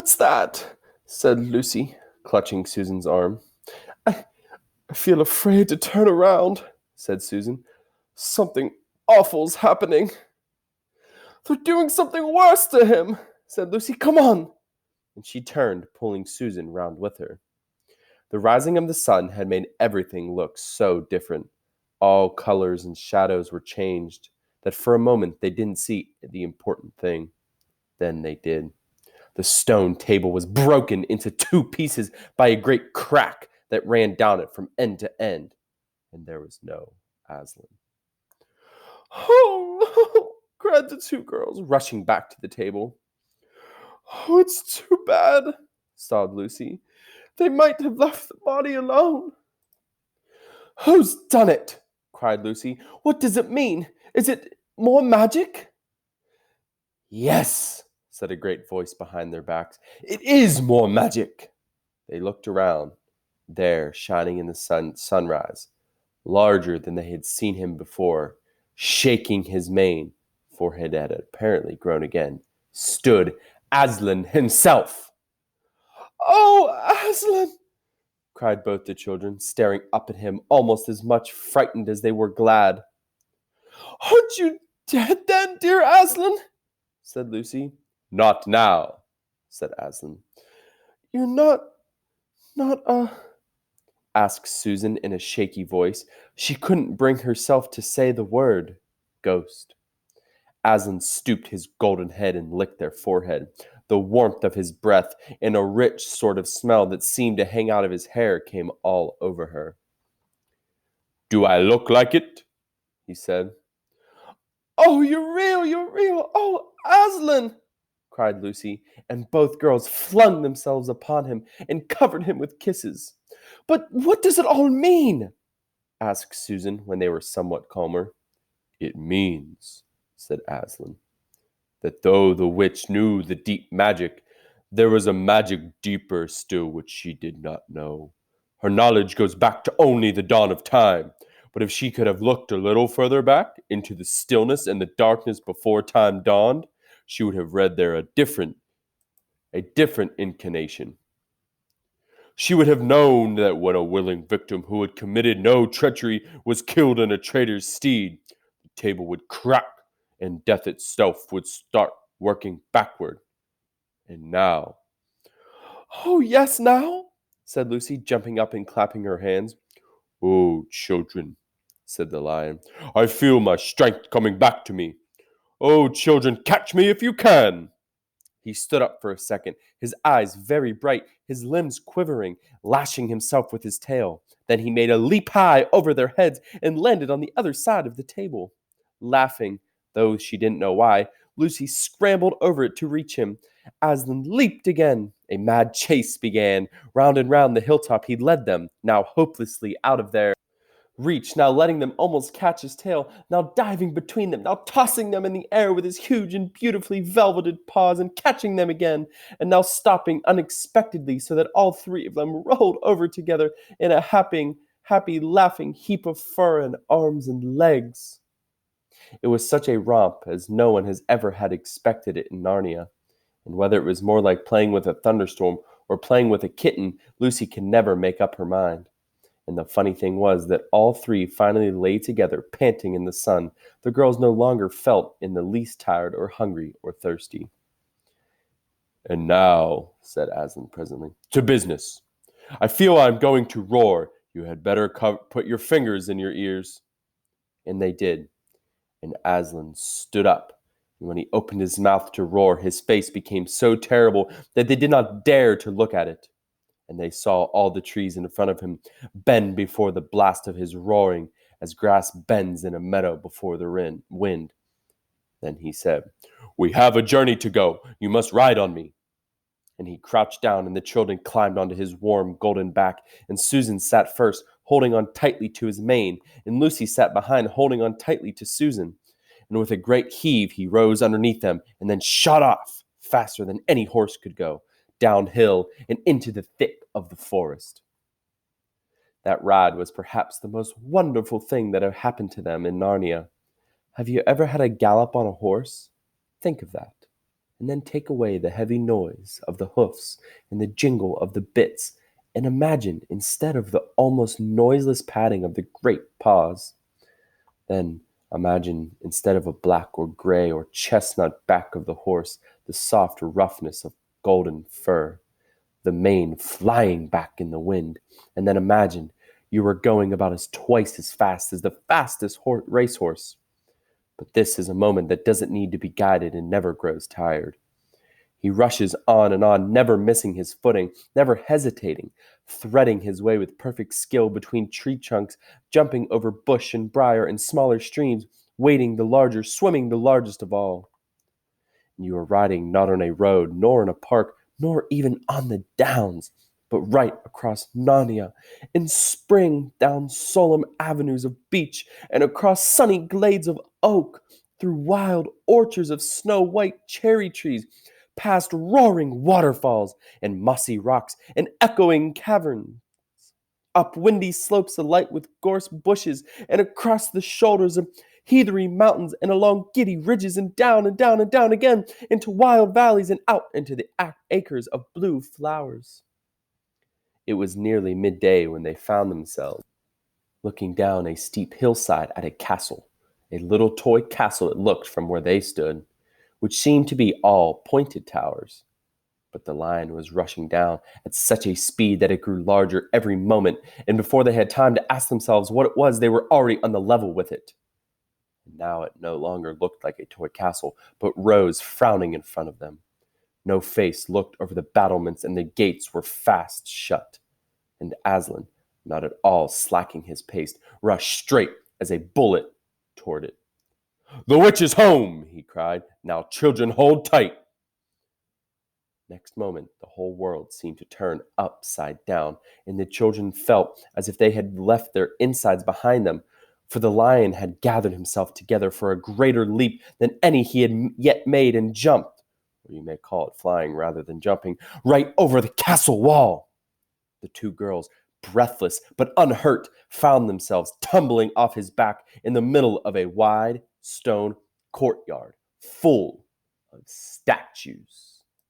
"What's that?" said Lucy, clutching Susan's arm. "I feel afraid to turn around," said Susan. "Something awful's happening." "They're doing something worse to him," said Lucy. "Come on." And she turned, pulling Susan round with her. The rising of the sun had made everything look so different. All colors and shadows were changed, that for a moment they didn't see the important thing. Then they did. The stone table was broken into two pieces by a great crack that ran down it from end to end, and there was no Aslan. "Oh, no," cried the two girls, rushing back to the table. "Oh, it's too bad," sobbed Lucy. "They might have left the body alone." "Who's done it?" cried Lucy. "What does it mean? Is it more magic?" "Yes," said a great voice behind their backs. "It is more magic." They looked around. There, shining in the sunrise, larger than they had seen him before, shaking his mane, for it had apparently grown again, stood Aslan himself. "Oh, Aslan!" cried both the children, staring up at him, almost as much frightened as they were glad. "Aren't you dead then, dear Aslan?" said Lucy. "Not now," said Aslan. "You're not asked Susan in a shaky voice. She couldn't bring herself to say the word ghost. Aslan stooped his golden head and licked their forehead. The warmth of his breath and a rich sort of smell that seemed to hang out of his hair came all over her. "Do I look like it?" he said. "Oh, you're real, you're real! Oh, Aslan!" cried Lucy, and both girls flung themselves upon him and covered him with kisses. "But what does it all mean?" asked Susan when they were somewhat calmer. "It means," said Aslan, "that though the witch knew the deep magic, there was a magic deeper still which she did not know. Her knowledge goes back to only the dawn of time. But if she could have looked a little further back into the stillness and the darkness before time dawned, she would have read there a different inclination. She would have known that when a willing victim who had committed no treachery was killed in a traitor's stead, the table would crack and death itself would start working backward. And now—" "Oh, yes, now?" said Lucy, jumping up and clapping her hands. "Oh, children," said the lion, "I feel my strength coming back to me. Oh, children, catch me if you can." He stood up for a second, his eyes very bright, his limbs quivering, lashing himself with his tail. Then he made a leap high over their heads and landed on the other side of the table. Laughing, though she didn't know why, Lucy scrambled over it to reach him. Aslan leaped again. A mad chase began. Round and round the hilltop he led them, now hopelessly out of their reach, now letting them almost catch his tail, now diving between them, now tossing them in the air with his huge and beautifully velveted paws and catching them again, and now stopping unexpectedly so that all three of them rolled over together in a happy, laughing heap of fur and arms and legs. It was such a romp as no one has ever had expected it in Narnia, and whether it was more like playing with a thunderstorm or playing with a kitten, Lucy can never make up her mind. And the funny thing was that all three finally lay together, panting in the sun. The girls no longer felt in the least tired or hungry or thirsty. "And now," said Aslan presently, "to business. I feel I am going to roar. You had better put your fingers in your ears." And they did. And Aslan stood up. And when he opened his mouth to roar, his face became so terrible that they did not dare to look at it. And they saw all the trees in front of him bend before the blast of his roaring, as grass bends in a meadow before the wind. Then he said, "We have a journey to go. You must ride on me." And he crouched down, and the children climbed onto his warm golden back, and Susan sat first, holding on tightly to his mane, and Lucy sat behind, holding on tightly to Susan. And with a great heave he rose underneath them, and then shot off, faster than any horse could go, downhill and into the thick of the forest. That ride was perhaps the most wonderful thing that had happened to them in Narnia. Have you ever had a gallop on a horse? Think of that, and then take away the heavy noise of the hoofs and the jingle of the bits, and imagine, instead of the almost noiseless padding of the great paws, then imagine, instead of a black or gray or chestnut back of the horse, the soft roughness of golden fur, the mane flying back in the wind, and then imagine you were going about twice as fast as the fastest racehorse. But this is a moment that doesn't need to be guided and never grows tired. He rushes on and on, never missing his footing, never hesitating, threading his way with perfect skill between tree trunks, jumping over bush and briar and smaller streams, wading the larger, swimming the largest of all. And you are riding not on a road, nor in a park, nor even on the downs, but right across Narnia, in spring down solemn avenues of beech, and across sunny glades of oak, through wild orchards of snow-white cherry trees, past roaring waterfalls and mossy rocks and echoing caverns, up windy slopes alight with gorse bushes, and across the shoulders of heathery mountains, and along giddy ridges, and down and down and down again, into wild valleys, and out into the acres of blue flowers. It was nearly midday when they found themselves looking down a steep hillside at a castle, a little toy castle it looked from where they stood, which seemed to be all pointed towers. But the lion was rushing down at such a speed that it grew larger every moment, and before they had time to ask themselves what it was, they were already on the level with it. And now it no longer looked like a toy castle, but rose frowning in front of them. No face looked over the battlements, and the gates were fast shut. And Aslan, not at all slacking his pace, rushed straight as a bullet toward it. "The witch is home!" he cried. "Now, children, hold tight!" Next moment, the whole world seemed to turn upside down, and the children felt as if they had left their insides behind them, for the lion had gathered himself together for a greater leap than any he had yet made, and jumped, or you may call it flying rather than jumping, right over the castle wall. The two girls, breathless but unhurt, found themselves tumbling off his back in the middle of a wide stone courtyard full of statues.